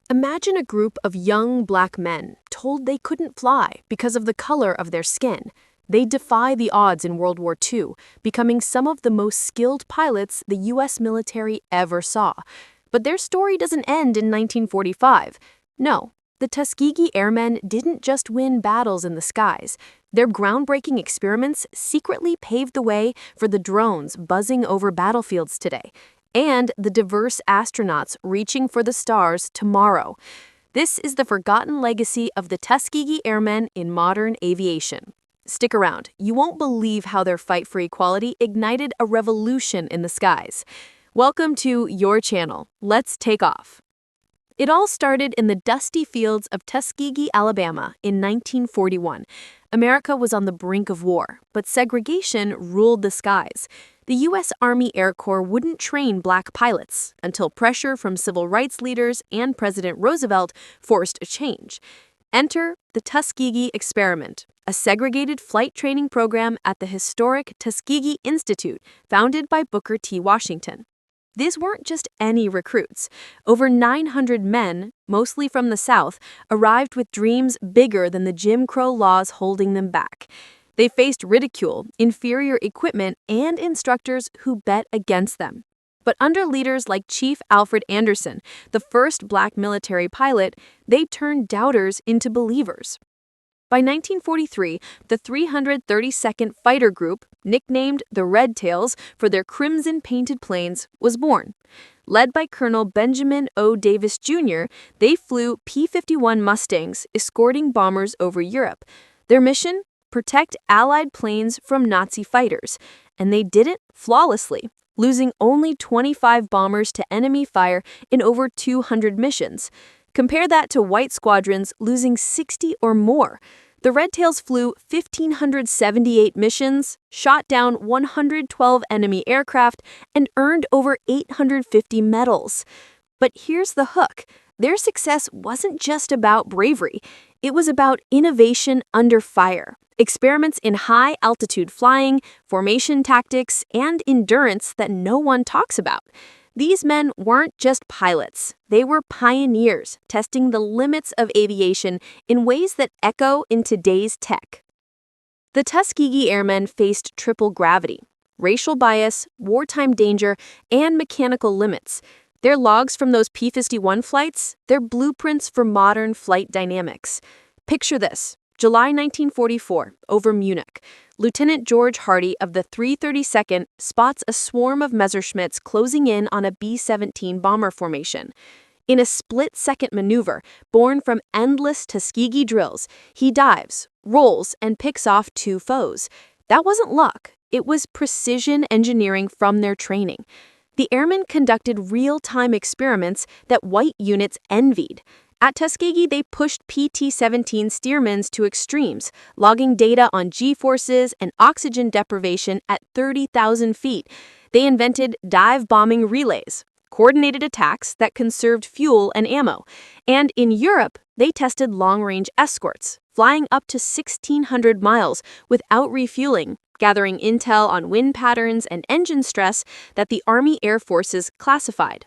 Imagine a group of young black men told they couldn't fly because of the color of their skin. They defy the odds in World War II, becoming some of the most skilled pilots the U.S. military ever saw. But their story doesn't end in 1945. No, the Tuskegee Airmen didn't just win battles in the skies. Their groundbreaking experiments secretly paved the way for the drones buzzing over battlefields today, and the diverse astronauts reaching for the stars tomorrow. This is the forgotten legacy of the Tuskegee Airmen in modern aviation. Stick around, you won't believe how their fight for equality ignited a revolution in the skies. Welcome to your channel. Let's take off. It all started in the dusty fields of Tuskegee, Alabama in 1941. America was on the brink of war, but segregation ruled the skies. The U.S. Army Air Corps wouldn't train black pilots until pressure from civil rights leaders and President Roosevelt forced a change. Enter the Tuskegee Experiment, a segregated flight training program at the historic Tuskegee Institute, founded by Booker T. Washington. These weren't just any recruits. Over 900 men, mostly from the South, arrived with dreams bigger than the Jim Crow laws holding them back. They faced ridicule, inferior equipment, and instructors who bet against them. But under leaders like Chief Alfred Anderson, the first black military pilot, they turned doubters into believers. By 1943, the 332nd Fighter Group, nicknamed the Red Tails for their crimson-painted planes, was born. Led by Colonel Benjamin O. Davis Jr., they flew P-51 Mustangs, escorting bombers over Europe. Their mission? Protect Allied planes from Nazi fighters. And they did it flawlessly, losing only 25 bombers to enemy fire in over 200 missions. Compare that to white squadrons losing 60 or more. The Red Tails flew 1,578 missions, shot down 112 enemy aircraft, and earned over 850 medals. But here's the hook. Their success wasn't just about bravery. It was about innovation under fire, experiments in high-altitude flying, formation tactics, and endurance that no one talks about. These men weren't just pilots. They were pioneers, testing the limits of aviation in ways that echo in today's tech. The Tuskegee Airmen faced triple gravity, racial bias, wartime danger, and mechanical limits. Their logs from those P-51 flights, they're blueprints for modern flight dynamics. Picture this. July 1944, over Munich. Lieutenant George Hardy of the 332nd spots a swarm of Messerschmitts closing in on a B-17 bomber formation. In a split-second maneuver, born from endless Tuskegee drills, he dives, rolls, and picks off two foes. That wasn't luck. It was precision engineering from their training. The airmen conducted real-time experiments that white units envied. At Tuskegee, they pushed PT-17 Stearmans to extremes, logging data on G-forces and oxygen deprivation at 30,000 feet. They invented dive bombing relays, coordinated attacks that conserved fuel and ammo. And in Europe, they tested long-range escorts, flying up to 1,600 miles without refueling, gathering intel on wind patterns and engine stress that the Army Air Forces classified.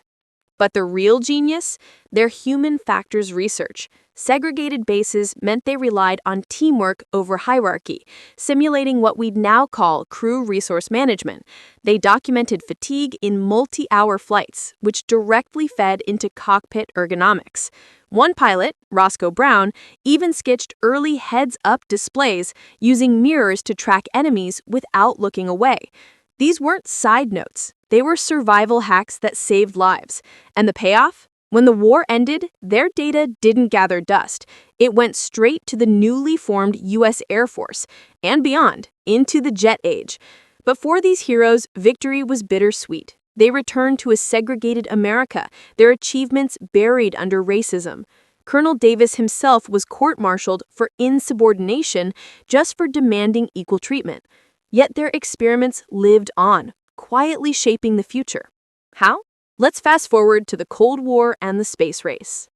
But the real genius? Their human factors research. Segregated bases meant they relied on teamwork over hierarchy, simulating what we'd now call crew resource management. They documented fatigue in multi-hour flights, which directly fed into cockpit ergonomics. One pilot, Roscoe Brown, even sketched early heads-up displays using mirrors to track enemies without looking away. These weren't side notes. They were survival hacks that saved lives. And the payoff? When the war ended, their data didn't gather dust. It went straight to the newly formed U.S. Air Force, and beyond, into the jet age. But for these heroes, victory was bittersweet. They returned to a segregated America, their achievements buried under racism. Colonel Davis himself was court-martialed for insubordination just for demanding equal treatment. Yet their experiments lived on, quietly shaping the future. How? Let's fast forward to the Cold War and the space race.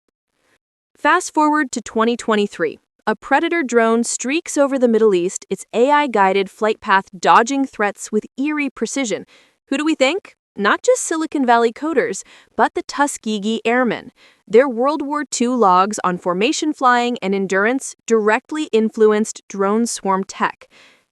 Fast forward to 2023. A Predator drone streaks over the Middle East, its AI-guided flight path dodging threats with eerie precision. Who do we think? Not just Silicon Valley coders, but the Tuskegee Airmen. Their World War II logs on formation flying and endurance directly influenced drone swarm tech.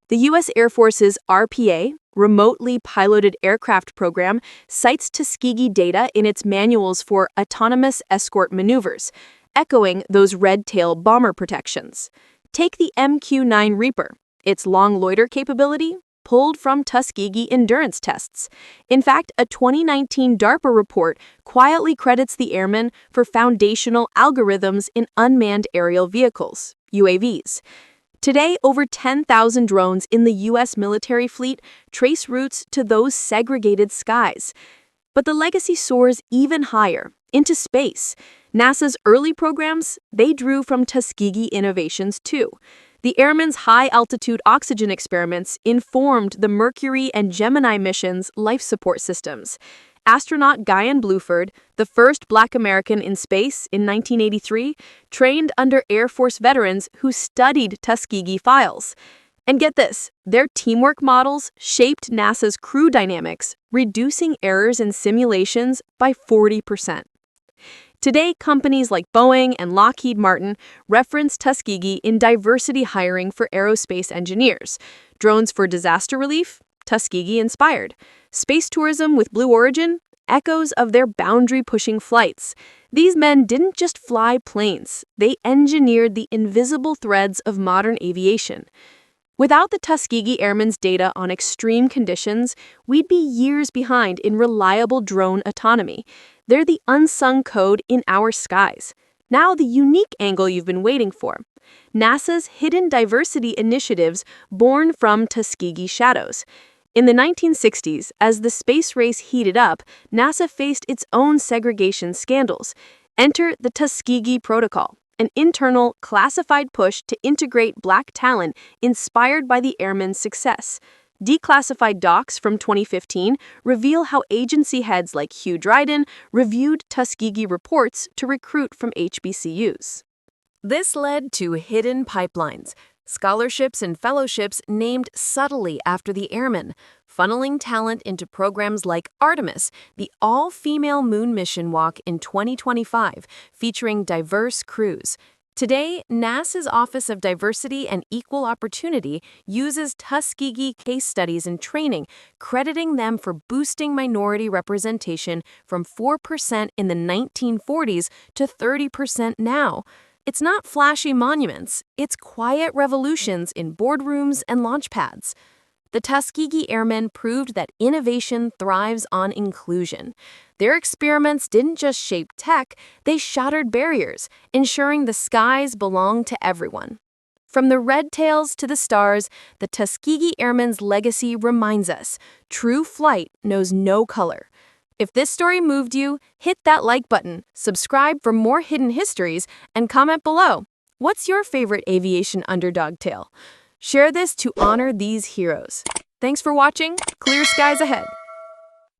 The U.S. Air Force's RPA, Remotely Piloted Aircraft Program, cites Tuskegee data in its manuals for autonomous escort maneuvers, echoing those red-tail bomber protections. Take the MQ-9 Reaper. Its long loiter capability pulled from Tuskegee endurance tests. In fact, a 2019 DARPA report quietly credits the airmen for foundational algorithms in unmanned aerial vehicles, UAVs. Today, over 10,000 drones in the U.S. military fleet trace routes to those segregated skies. But the legacy soars even higher, into space. NASA's early programs, they drew from Tuskegee innovations too. The Airmen's high-altitude oxygen experiments informed the Mercury and Gemini missions' life support systems. Astronaut Guyan Bluford, the first Black American in space in 1983, trained under Air Force veterans who studied Tuskegee files. And get this, their teamwork models shaped NASA's crew dynamics, reducing errors in simulations by 40%. Today, companies like Boeing and Lockheed Martin reference Tuskegee in diversity hiring for aerospace engineers. Drones for disaster relief? Tuskegee-inspired. Space tourism with Blue Origin? Echoes of their boundary-pushing flights. These men didn't just fly planes, they engineered the invisible threads of modern aviation. Without the Tuskegee Airmen's data on extreme conditions, we'd be years behind in reliable drone autonomy. They're the unsung code in our skies. Now the unique angle you've been waiting for. NASA's hidden diversity initiatives born from Tuskegee shadows. In the 1960s, as the space race heated up, NASA faced its own segregation scandals. Enter the Tuskegee Protocol, an internal, classified push to integrate Black talent inspired by the airmen's success. Declassified docs from 2015 reveal how agency heads like Hugh Dryden reviewed Tuskegee reports to recruit from HBCUs. This led to hidden pipelines, scholarships and fellowships named subtly after the airmen, funneling talent into programs like Artemis, the all-female moon mission walk in 2025, featuring diverse crews. Today, NASA's Office of Diversity and Equal Opportunity uses Tuskegee case studies and training, crediting them for boosting minority representation from 4% in the 1940s to 30% now. It's not flashy monuments, it's quiet revolutions in boardrooms and launch pads. The Tuskegee Airmen proved that innovation thrives on inclusion. Their experiments didn't just shape tech, they shattered barriers, ensuring the skies belong to everyone. From the red tails to the stars, the Tuskegee Airmen's legacy reminds us, true flight knows no color. If this story moved you, hit that like button, subscribe for more hidden histories, and comment below. What's your favorite aviation underdog tale? Share this to honor these heroes. Thanks for watching. Clear skies ahead.